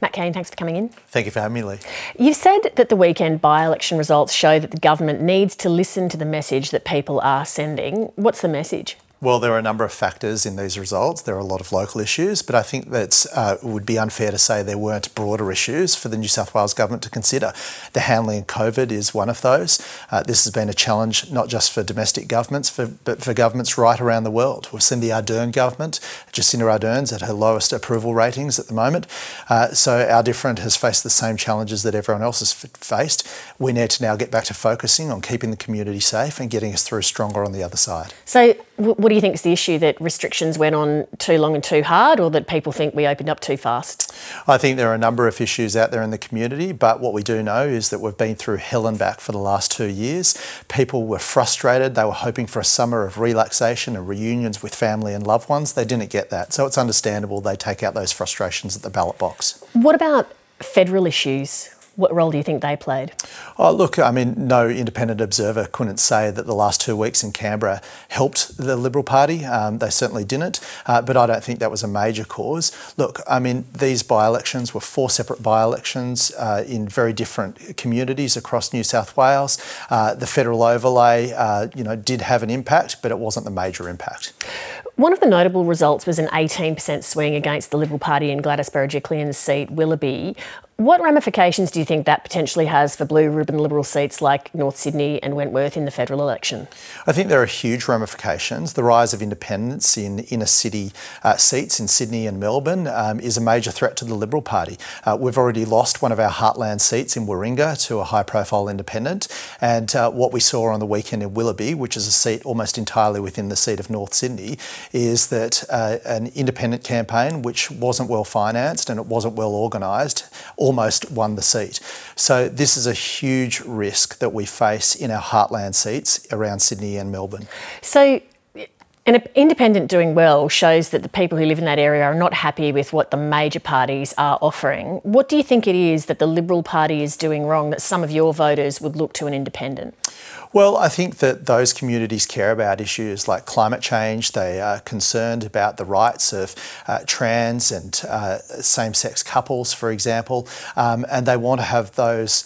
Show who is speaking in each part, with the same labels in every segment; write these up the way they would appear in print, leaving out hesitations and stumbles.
Speaker 1: Matt Kean, thanks for coming in.
Speaker 2: Thank you for having me, Leigh.
Speaker 1: You've said that the weekend by-election results show that the government needs to listen to the message that people are sending. What's the message?
Speaker 2: Well, there are a number of factors in these results. There are a lot of local issues, but I think that it would be unfair to say there weren't broader issues for the New South Wales government to consider. The handling of COVID is one of those. This has been a challenge not just for domestic governments, but for governments right around the world. We've seen the Ardern government, Jacinda Ardern's at her lowest approval ratings at the moment. So our different has faced the same challenges that everyone else has faced. We need to now get back to focusing on keeping the community safe and getting us through stronger on the other side.
Speaker 1: So what do you think is the issue, that restrictions went on too long and too hard, or that people think we opened up too fast?
Speaker 2: I think there are a number of issues out there in the community, but what we do know is that we've been through hell and back for the last 2 years. People were frustrated. They were hoping for a summer of relaxation and reunions with family and loved ones. They didn't get that. So it's understandable they take out those frustrations at the ballot box.
Speaker 1: What about federal issues? What role do you think they played?
Speaker 2: Oh, look, I mean, no independent observer couldn't say that the last 2 weeks in Canberra helped the Liberal Party. They certainly didn't, but I don't think that was a major cause. Look, I mean, these by-elections were 4 separate by-elections in very different communities across New South Wales. The federal overlay, did have an impact, but it wasn't the major impact.
Speaker 1: One of the notable results was an 18% swing against the Liberal Party in Gladys Berejiklian's seat, Willoughby. What ramifications do you think that potentially has for blue ribbon Liberal seats like North Sydney and Wentworth in the federal election?
Speaker 2: I think there are huge ramifications. The rise of independents in inner city seats in Sydney and Melbourne is a major threat to the Liberal Party. We've already lost one of our heartland seats in Warringah to a high-profile independent, and what we saw on the weekend in Willoughby, which is a seat almost entirely within the seat of North Sydney, is that an independent campaign, which wasn't well financed and it wasn't well organised, almost won the seat. So this is a huge risk that we face in our heartland seats around Sydney and Melbourne.
Speaker 1: So an independent doing well shows that the people who live in that area are not happy with what the major parties are offering. What do you think it is that the Liberal Party is doing wrong that some of your voters would look to an independent?
Speaker 2: Well, I think that those communities care about issues like climate change. They are concerned about the rights of trans and same-sex couples, for example, and they want to have those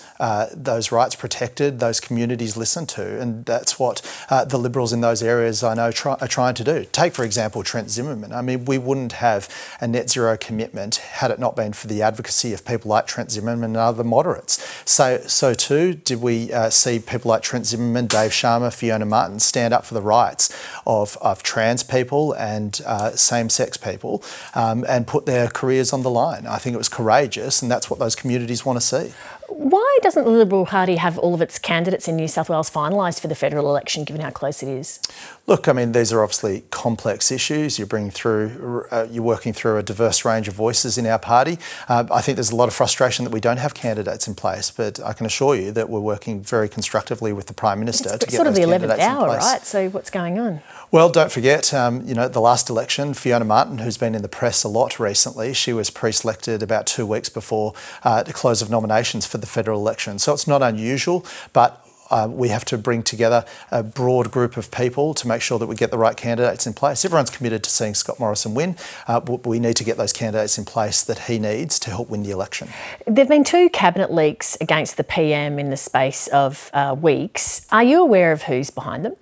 Speaker 2: rights protected, those communities listened to, and that's what the Liberals in those areas I know are trying to do. Take, for example, Trent Zimmerman. I mean, we wouldn't have a net zero commitment had it not been for the advocacy of people like Trent Zimmerman and other moderates. So too, did we see people like Trent Zimmerman, Dave Sharma, Fiona Martin stand up for the rights of trans people and same-sex people and put their careers on the line. I think it was courageous, and that's what those communities want to see.
Speaker 1: Why doesn't the Liberal Party have all of its candidates in New South Wales finalised for the federal election, given how close it is?
Speaker 2: Look, I mean, these are obviously complex issues. You're working through a diverse range of voices in our party. I think there's a lot of frustration that we don't have candidates in place, but I can assure you that we're working very constructively with the Prime Minister to get those candidates in place. It's sort of the 11th hour, right? So what's going on? Well, don't forget, the last election, Fiona Martin, who's been in the press a lot recently, she was pre-selected about 2 weeks before the close of nominations for the federal election. So it's not unusual, but we have to bring together a broad group of people to make sure that we get the right candidates in place. Everyone's committed to seeing Scott Morrison win. We need to get those candidates in place that he needs to help win the election.
Speaker 1: There have been 2 cabinet leaks against the PM in the space of weeks. Are you aware of who's behind them?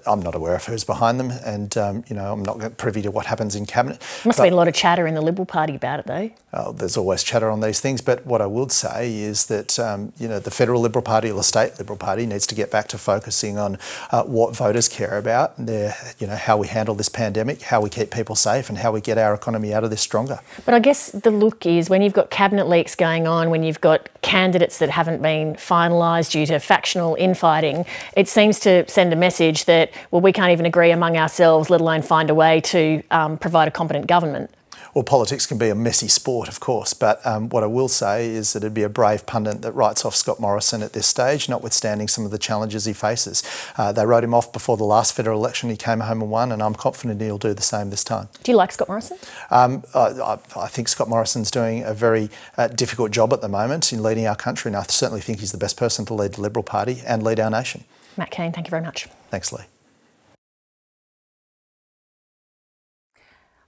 Speaker 2: I'm not aware of who's behind them, and I'm not privy to what happens in cabinet.
Speaker 1: Must have been a lot of chatter in the Liberal Party about it, though.
Speaker 2: There's always chatter on these things, but what I would say is that the federal Liberal Party or the state Liberal Party needs to get back to focusing on what voters care about. How we handle this pandemic, how we keep people safe, and how we get our economy out of this stronger.
Speaker 1: But I guess the look is when you've got cabinet leaks going on, when you've got candidates that haven't been finalised due to factional infighting, it seems to send a message that, well, we can't even agree among ourselves, let alone find a way to provide a competent government.
Speaker 2: Well, politics can be a messy sport, of course, but what I will say is that it'd be a brave pundit that writes off Scott Morrison at this stage, notwithstanding some of the challenges he faces. They wrote him off before the last federal election. He came home and won, and I'm confident he'll do the same this time.
Speaker 1: Do you like Scott Morrison?
Speaker 2: I think Scott Morrison's doing a very difficult job at the moment in leading our country, and I certainly think he's the best person to lead the Liberal Party and lead our nation.
Speaker 1: Matt Kean, thank you very much.
Speaker 2: Thanks, Leigh.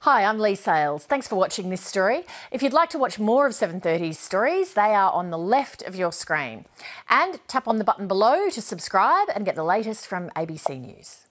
Speaker 1: Hi, I'm Leigh Sales. Thanks for watching this story. If you'd like to watch more of 730's stories, they are on the left of your screen. And tap on the button below to subscribe and get the latest from ABC News.